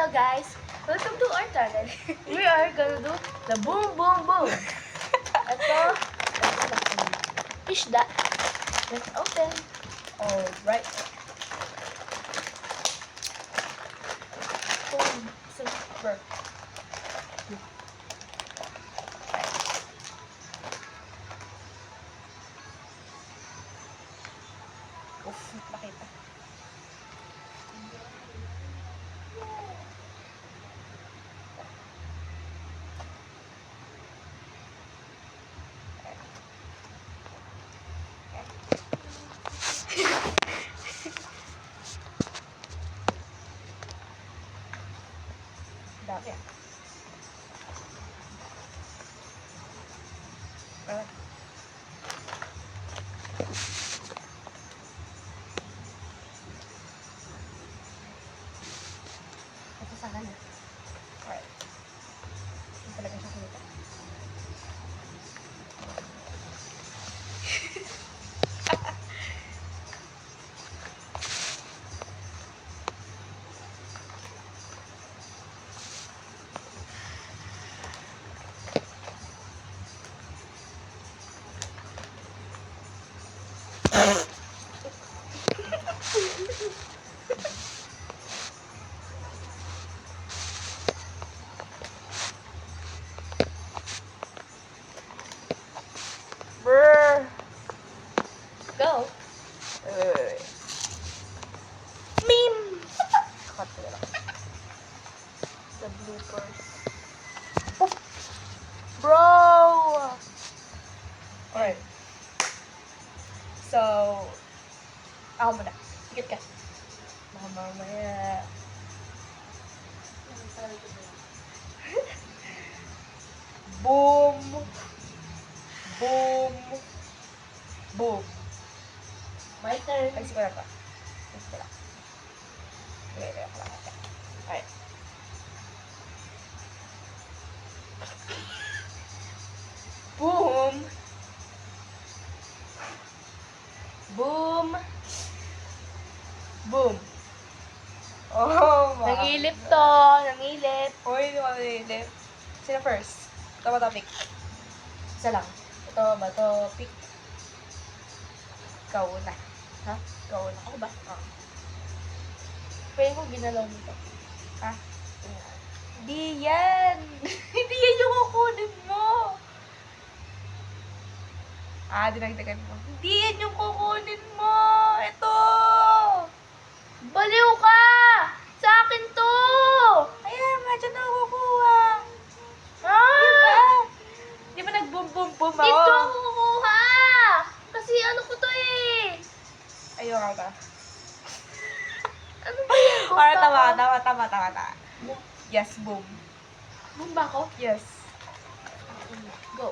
Hello guys! Welcome to our channel. We are gonna do the boom boom boom. Ito, isda. Let's open. Alright. Boom. Super. Oof, nakita. Dami ah. Ito sana na. Alright. Ito talaga siya kumita. Brr. Go. Meme. Cut ko lang. The bloopers. Oh. Bro. Alright. So, ako muna. Sikit ka. Baka mamaya. Boom. Boom. Boom. My turn. Ay, siguro pa. Sige lang. Okay, okay, okay. Alright. Boom. Boom. Boom. Oh, my. Nangilip to. Nangilip. Uy, hindi ko nangilip. Sino first? Ito ba topic? Isa lang. Ito ba topic? Ikaw na. Ha? Ikaw na. Ako ba? Oo. Pwede ko ginalaw nito. Ha? Di yan. Hindi yan yung kukunin mo. Ah, dinagdagan mo. Hindi yan yung kukunin mo. Ito. Baliw ka! Sa akin to! Kaya nga, dyan ako kukuha. Ha? Di ba nag-boom-boom-boom ako? Dito ako kukuha! Kasi ano ko to eh. Ayaw ka. Ano ba yan? Tama. Boom. Yes, boom. Boom ba ako? Yes. Go.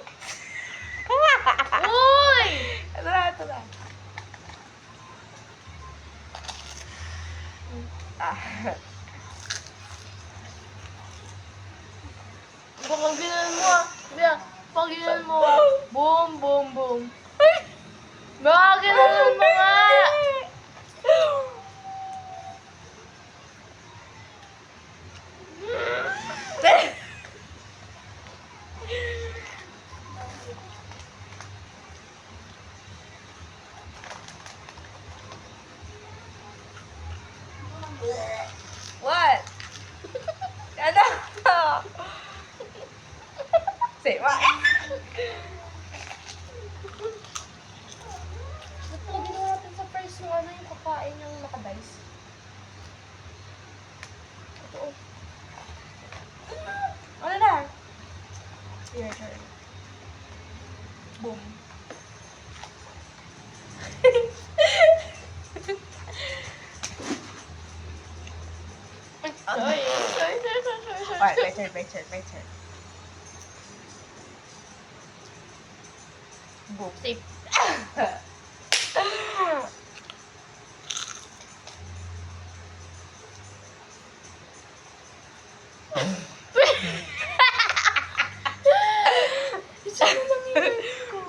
Uy! Ito na. Pag ginan mo ah. Biya, pag ginan mo ah. Boom, boom, boom. Baka ginan mo nga. What? Ano? Say what? Ba't po ginawa natin sa first yung ano yung kakain yung nakadice? Ito oh. Ano na? Your turn. Boom. Sorry. Alright, my turn. Boom. Safe. Saan lang yun ko?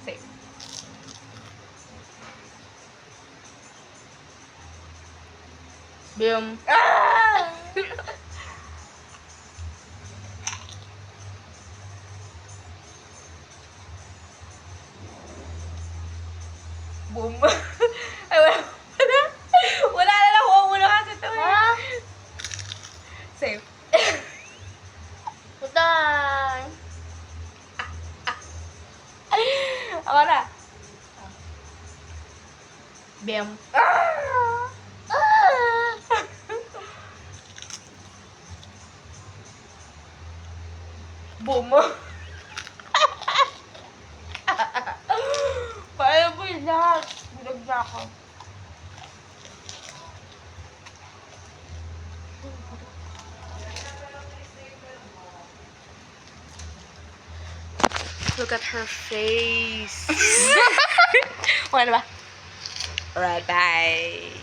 Safe. Bim. Ah! Boom. Ay, wala. Wala na lang. Huwag mo na kasi ito eh. Ha? Safe. Utang. Ako na. Bim. Ah! Ah! Boom. Paano po yung lahat? Bilag na ako. Look at her face. Okay na ba? Alright, bye.